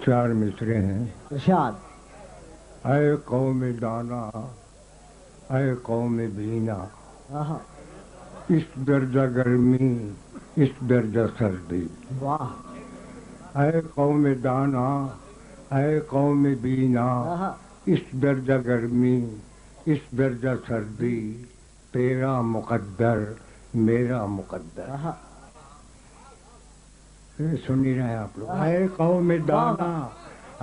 چار مصرے ہیں. ارشاد. اے قوم دانا، اے قوم بینا، آہا. اس درجہ گرمی، اس درجہ سردی. واہ. اے قوم دانا، اے قوم بینا، آہا. اس درجہ گرمی، اس درجہ سردی، تیرا مقدر میرا مقدر. آہا. سن نہیں رہے آپ لوگ؟ اے قوم دانا،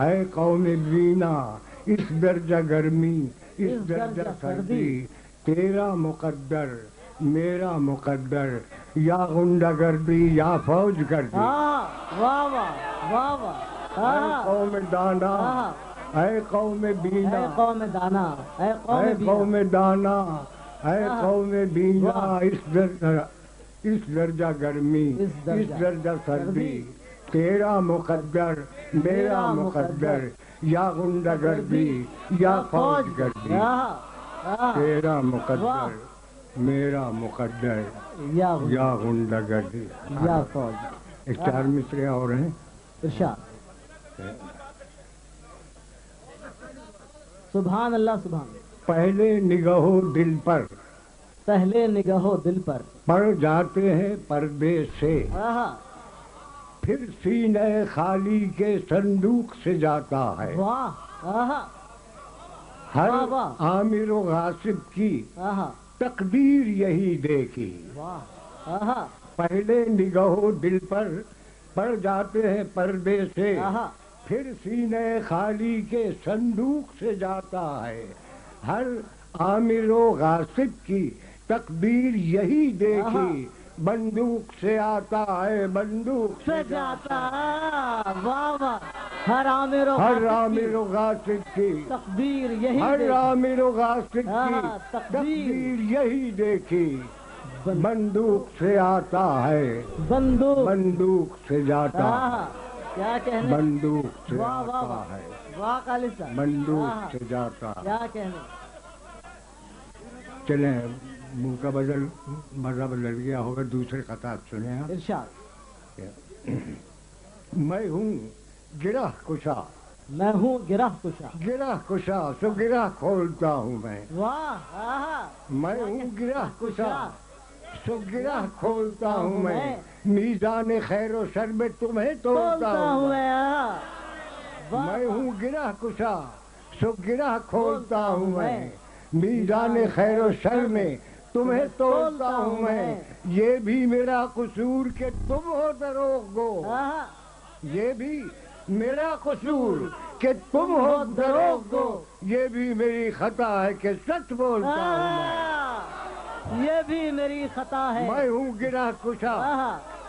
اے قوم بینا، اس درجہ گرمی، اس درجہ سردی، تیرا مقدر میرا مقدر، یا غنڈہ گردی یا فوج گردی. واہ واہ واہ واہ واہ. اے قوم دانا، اے قوم بینا، اے قوم دانا، اے اے قوم دانا، اے قوم بینا، اس درجہ گرمی، اس درجہ سردی، تیرا مقدر میرا مقدر، یا غنڈہ گردی یا فوج گردی. تیرا مقدر میرا مقدر، یا غنڈہ گردی یا فوج. ایک چار مصرے اور ہیں. ارشاد. سبحان اللہ سبحان اللہ. پہلے نگہو دل پر، پہلے نگہو دل پر پڑ جاتے ہیں پردے سے، آہا. پھر سینے خالی کے صندوق سے جاتا ہے. واہ. آہا. ہر واہ واہ. عامر و غاصب کی آہا. تقدیر یہی دیکھی. واہ. آہا. پہلے نگہو دل پر پڑ جاتے ہیں پردے سے، آہا. پھر سینے خالی کے صندوق سے جاتا ہے. ہر عامر و غاصب کی تقدیر یہی دیکھی، بندوق سے آتا ہے بندوق سے جاتا. واہ واہ. ہر عامر و غاصب کی تقدیر یہی ہر دیکھی. عامر و غاصب کی تقدیر یہی دیکھی، بندوق سے آتا ہے بندوق سے جاتا ہے. کیا کہنے. بندوق سے واہ واہ آتا واہ. ہے واہ خالد صاحب. بندوق سے جاتا ہے. کیا کہنے. چلیں منہ کا مزہ بدل گیا ہوگا. دوسرے خطاب سنیں آپ. ارشاد. میں ہوں گرہ کشا، میں ہوں گرہ کشا. گرہ کشا سو گرہ کھولتا ہوں میں. واہ. آہا. میں ہوں گرہ کشا سو گرہ کھولتا ہوں میں، میزان خیر و شر میں تمہیں توڑتا ہوں میں. میں ہوں گرہ کشا سو گرہ کھولتا ہوں میں، میزان خیر و شر میں تمہیں توڑتا ہوں میں. یہ بھی میرا قصور کہ تم ہو دروغ گو، یہ بھی میرا قصور کہ تم ہو دروغ گو، یہ بھی میری خطا ہے کہ سچ بولتا ہوں میں. یہ بھی میری خطا ہے. میں ہوں گرہ کشا،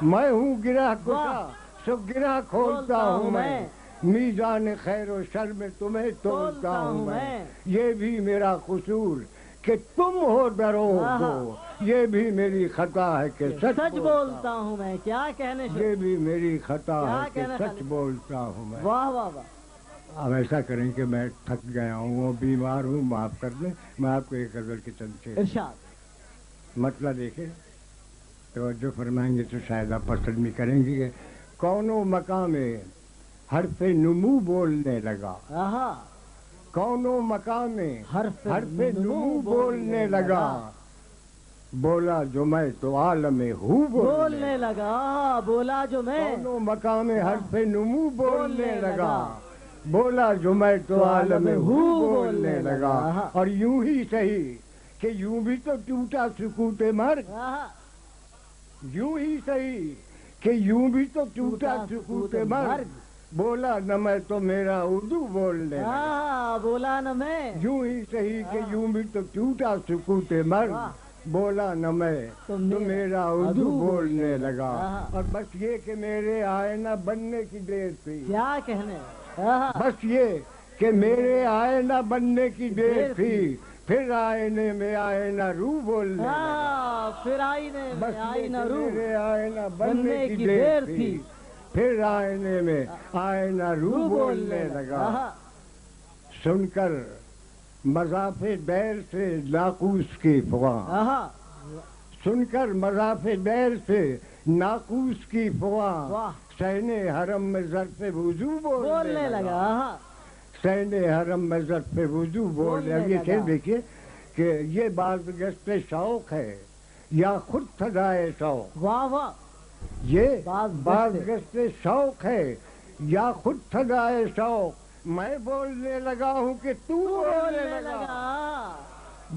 میں ہوں گرہ کشا سو گرہ کھولتا ہوں میں، میزان خیر و شر میں تمہیں توڑتا ہوں میں. یہ بھی میرا قصور کہ تم ہو دروغ گو، یہ بھی میری خطا ہے کہ سچ بولتا ہوں میں. کیا کہنے. یہ بھی میری خطا ہے کہ سچ بولتا ہوں میں. واہ واہ واہ. اب ایسا کریں کہ میں تھک گیا ہوں، وہ بیمار ہوں، معاف کر دیں. میں آپ کو ایک غزل کے چند سے ارشاد. مطلب دیکھیں، توجہ فرمائیں گے تو شاید آپ پسند بھی کریں گے. کونوں مقام حرف نمو بولنے لگا، کونوں مقام حرف نمو بولنے لگا، بولا جو میں تو عالم ہو بولنے لگا. بولا جو میں کونوں مقام حرف نمو بولنے لگا، بولا جو میں تو عالم ہو بولنے لگا. اور یوں ہی صحیح کہ یوں بھی تو ٹوٹا سکوت مرگ، یوں ہی صحیح کہ یوں بھی تو ٹوٹا سکوت مرگ، بولا نہ میں تو میرا اردو بولنے لگا. بولا نہ میں. یوں ہی صحیح کہ یوں بھی تو ٹوٹا سکوت مرگ، بولا نہ میں تو میرا اردو بولنے لگا. اور بس یہ کہ میرے آئینہ بننے کی دیر تھی. کیا کہنے. بس یہ کہ میرے آئینہ بننے کی دیر تھی، پھر آئینے میں آئینہ رو بولنے لگا. پھر آئینے میں آئینہ رو. میرے آئینہ بننے کی دیر تھی، پھر آئینے میں آئینہ رو بولنے لگا. سن کر مضاف دیر سے ناقوس کی فغاں، سن کر مضاف دیر سے ناقوس کی فغاں، سہنے حرم میں ظرف وضو بولنے لگا سہنے حرم میں ظرف وضو بولنے اب یہ کہہ دیکھیے کہ یہ بعض گشت شوق ہے یا خود سزائے شوق واہ واہ یہ بعض گشت شوق ہے یا خود سزائے شوق میں بولنے لگا ہوں کہ تو بولنے لگا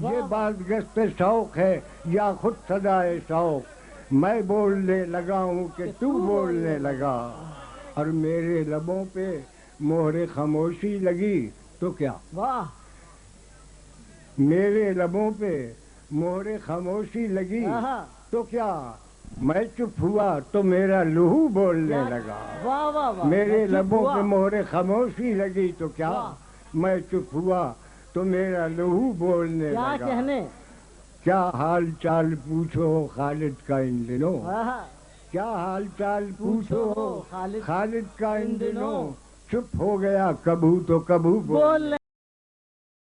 یہ بعض گشت شوق ہے یا خود سزائے شوق میں بولنے لگا ہوں کہ تو بولنے لگا اور میرے لبوں پہ مہر خاموشی لگی تو کیا واہ میرے لبوں پہ مہر خاموشی لگی تو کیا میں چپ ہوا تو میرا لہو بولنے لگا واہ واہ واہ میرے لبوں پہ مہر خاموشی لگی تو کیا میں چپ ہوا تو میرا لہو بولنے کیا لگا کہنے کیا حال چال پوچھو خالد کا ان دنوں کیا حال چال پوچھو خالد کا ان دنوں چپ ہو گیا کبھو تو کبھو بولنے